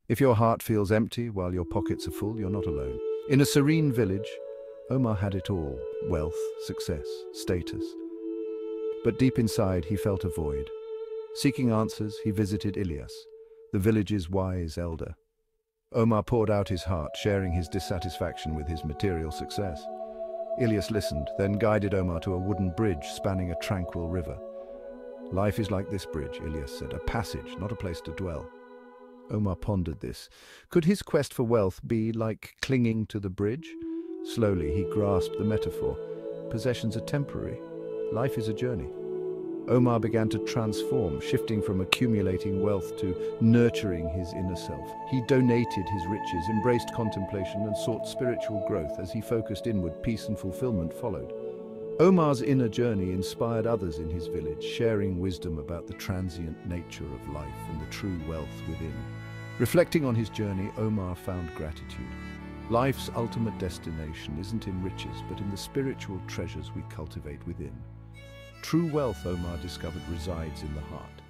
If your heart feels empty while your pockets are full, you're not alone. In a serene village, Omar had it all: wealth, success, status. But deep inside, he felt a void. Seeking answers, he visited Ilyas, the village's wise elder. Omar poured out his heart, sharing his dissatisfaction with his material success. Ilyas listened, then guided Omar to a wooden bridge spanning a tranquil river. "Life is like this bridge," Ilyas said, "a passage, not a place to dwell." Omar pondered this. Could his quest for wealth be like clinging to the bridge? Slowly, he grasped the metaphor. Possessions are temporary. Life is a journey. Omar began to transform, shifting from accumulating wealth to nurturing his inner self. He donated his riches, embraced contemplation, and sought spiritual growth. As he focused inward, peace and fulfillment followed. Omar's inner journey inspired others in his village, sharing wisdom about the transient nature of life and the true wealth within. Reflecting on his journey, Omar found gratitude. Life's ultimate destination isn't in riches, but in the spiritual treasures we cultivate within. True wealth, Omar discovered, resides in the heart.